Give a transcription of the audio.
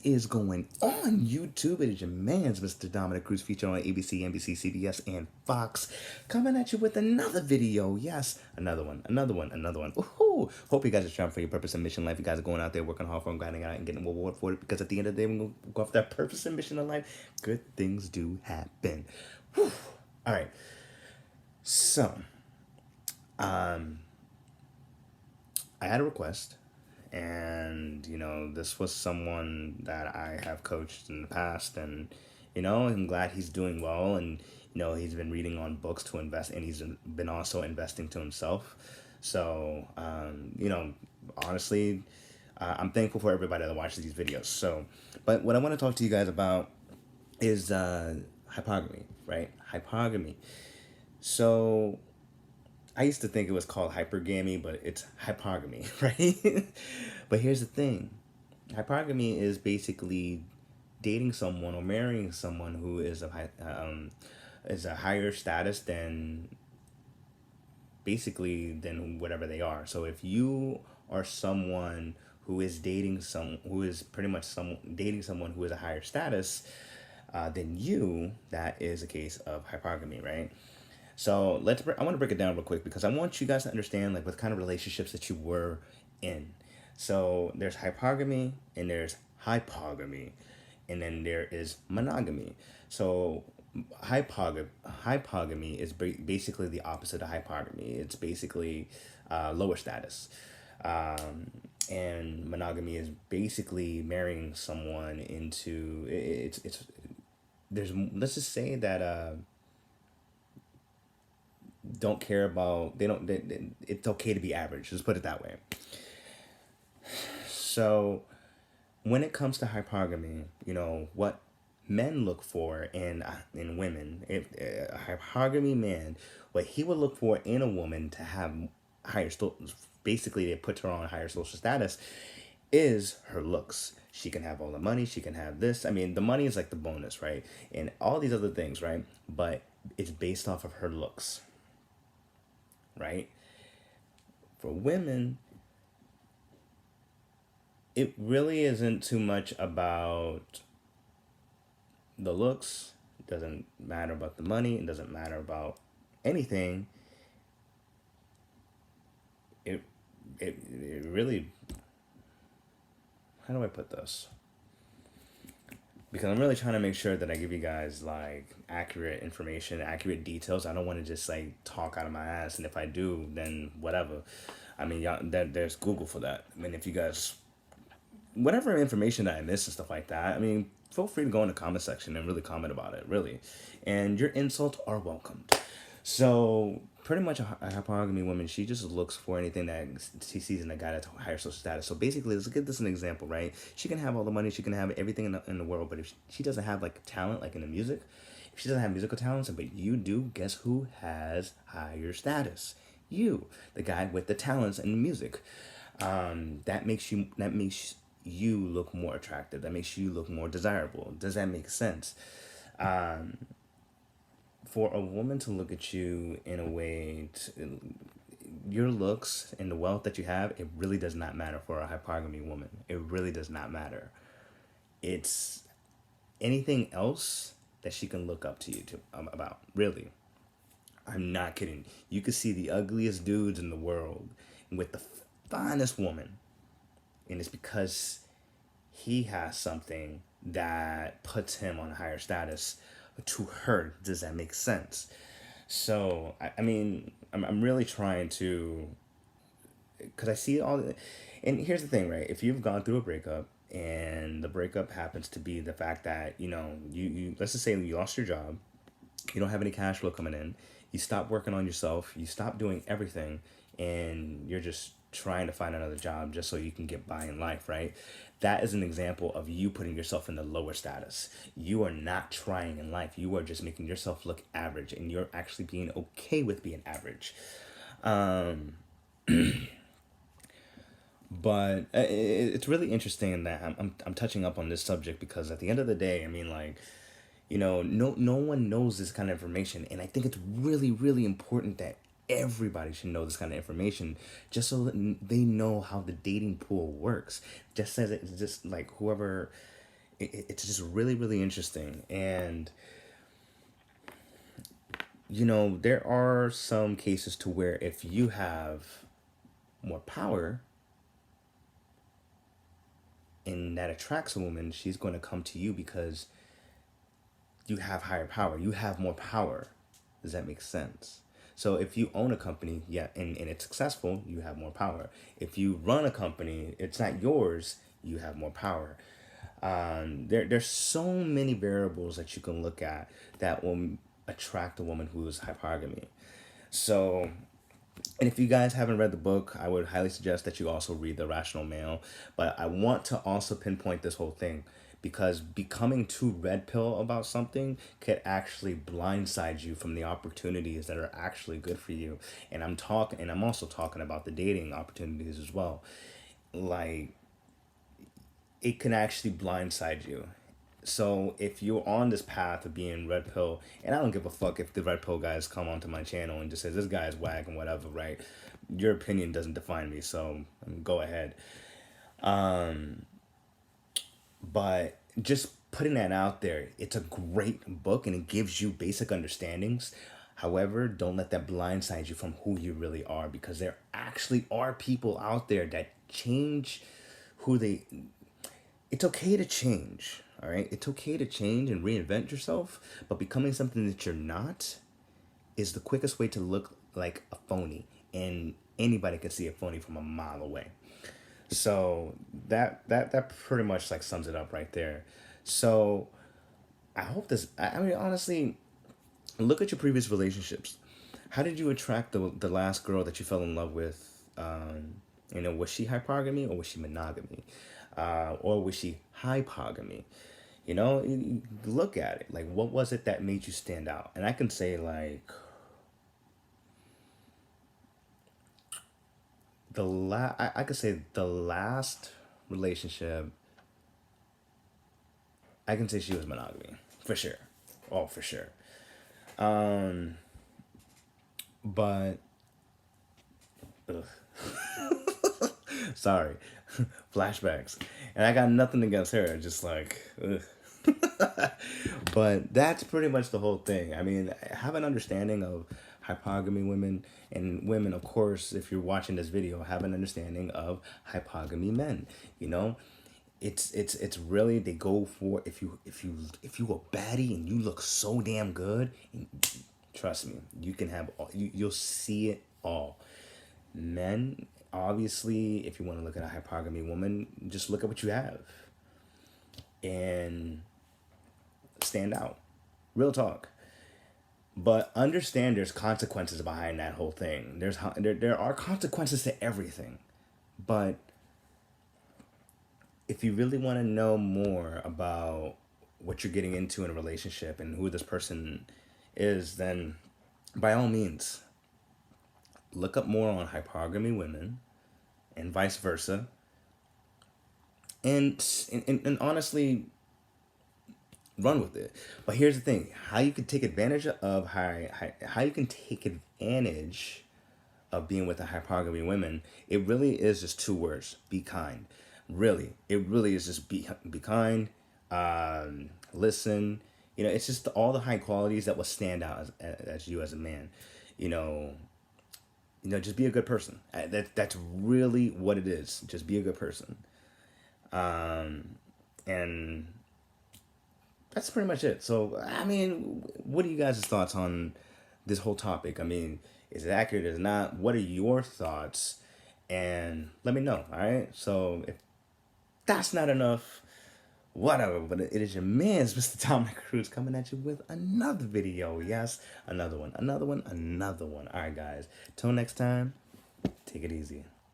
is going on YouTube? It is your man's Mr. Dominic Cruz featured on ABC, NBC, CBS, and Fox. Coming at you with another video. Yes, another one. Woohoo! Hope you guys are striving for your purpose and mission in life. You guys are going out there working hard for and grinding out and getting a reward for it, because at the end of the day, when we go off that purpose and mission in life, good things do happen. Whew. All right. So, I had a request, and this was someone that I have coached in the past, and I'm glad he's doing well, and he's been reading on books to invest, and he's been also investing to himself. So honestly, I'm thankful for everybody that watches these videos. So, but what I want to talk to you guys about is hypergamy, right? Hypergamy. So I used to think it was called hypergamy, but it's hypergamy, right? But here's the thing. Hypergamy is basically dating someone or marrying someone who is is a higher status than than whatever they are. So if you are someone who is pretty much dating someone who is a higher status than you, that is a case of hypergamy, right? So I want to break it down real quick, because I want you guys to understand like what kind of relationships that you were in. So there's hypergamy and there's hypogamy, and then there is monogamy. So hypogamy is basically the opposite of hypergamy. It's basically lower status. And monogamy is basically marrying someone into it's there's let's just say that don't care about it's okay to be average, let's put it that way. So when it comes to hypergamy, what men look for in women, if a hypergamy man, what he would look for in a woman to have basically they put her on higher social status, is her looks. She can have all the money, she can have this. I mean, the money is like the bonus, right? And all these other things, right? But it's based off of her looks, right? For women, it really isn't too much about the looks. It doesn't matter about the money. It doesn't matter about anything. It really, how do I put this? Because I'm really trying to make sure that I give you guys like accurate information, accurate details. I don't want to just like talk out of my ass, and if I do, then whatever. I mean, y'all, there's Google for that. I mean, if you guys, whatever information that I miss and stuff like that, I mean, feel free to go in the comment section and really comment about it, really. And your insults are welcomed. So pretty much a hypergamy woman, she just looks for anything that she sees in a guy that's higher social status. So basically, let's give this an example, right? She can have all the money, she can have everything in the world, but if she doesn't have like talent, like in the music, if she doesn't have musical talents, but you do, guess who has higher status? You, the guy with the talents and the music. That makes you look more attractive. That makes you look more desirable. Does that make sense? For a woman to look at you in a way, your looks and the wealth that you have, it really does not matter for a hypergamy woman. It really does not matter. It's anything else that she can look up to you about, really. I'm not kidding. You could see the ugliest dudes in the world with the finest woman, and it's because he has something that puts him on a higher status to her. Does that make sense? So I mean, I'm really trying to, because I see and here's the thing, right? If you've gone through a breakup, and the breakup happens to be the fact that you let's just say you lost your job, you don't have any cash flow coming in, you stop working on yourself, you stop doing everything, and you're just trying to find another job just so you can get by in life, right? That is an example of you putting yourself in the lower status. You are not trying in life. You are just making yourself look average, and you're actually being okay with being average. But it's really interesting that I'm touching up on this subject, because at the end of the day, I mean, like, no one knows this kind of information, and I think it's really, really important that everybody should know this kind of information, just so that they know how the dating pool works. Just as it's just like whoever, It's just really, really interesting. And, you know, there are some cases to where if you have more power and that attracts a woman, she's going to come to you because you have higher power. You have more power. Does that make sense? So if you own a company, yeah, and it's successful, you have more power. If you run a company, it's not yours, you have more power. There's so many variables that you can look at that will attract a woman who is hypergamy. So, and if you guys haven't read the book, I would highly suggest that you also read The Rational Male. But I want to also pinpoint this whole thing because becoming too red pill about something could actually blindside you from the opportunities that are actually good for you. And I'm also talking about the dating opportunities as well. Like, it can actually blindside you. So if you're on this path of being red pill, and I don't give a fuck if the red pill guys come onto my channel and just says this guy's whack and whatever, right? Your opinion doesn't define me, so go ahead. But just putting that out there, it's a great book and it gives you basic understandings. However, don't let that blindside you from who you really are because there actually are people out there that change who they. It's okay to change, all right? It's okay to change and reinvent yourself, but becoming something that you're not is the quickest way to look like a phony, and anybody can see a phony from a mile away. So that pretty much like sums it up right there. So I hope this. I mean, honestly, look at your previous relationships. How did you attract the last girl that you fell in love with? You know, was she hypergamy or was she monogamy? Or was she hypogamy? You know, look at it. Like, what was it that made you stand out? And I can say, like, I could say the last relationship, I can say she was monogamy. For sure. Oh, for sure. But, ugh, sorry. Flashbacks. And I got nothing against her. Just like, ugh. But that's pretty much the whole thing. I mean, have an understanding of hypogamy women and women, of course, if you're watching this video, have an understanding of hypogamy men. You know, it's really they go for if you a baddie and you look so damn good, and trust me, you can have you'll see it all. Men, obviously, if you want to look at a hypogamy woman, just look at what you have and stand out. Real talk. But understand there's consequences behind that whole thing. There are consequences to everything. But if you really want to know more about what you're getting into in a relationship and who this person is, then by all means, look up more on hypergamy women and vice versa. And honestly, run with it. But here's the thing: how you can take advantage of how you can take advantage of being with a hypergamy women. It really is just two words: be kind. Really, it really is just be kind. Listen. You know, it's just all the high qualities that will stand out as you as a man. You know, just be a good person. That's really what it is. Just be a good person. And that's pretty much it. So, I mean, what are you guys' thoughts on this whole topic? I mean, is it accurate? Is it not? What are your thoughts? And let me know, all right? So, if that's not enough, whatever. But it is your man's Mr. Dominic Cruz coming at you with another video. Yes, another one. All right, guys. Till next time, take it easy.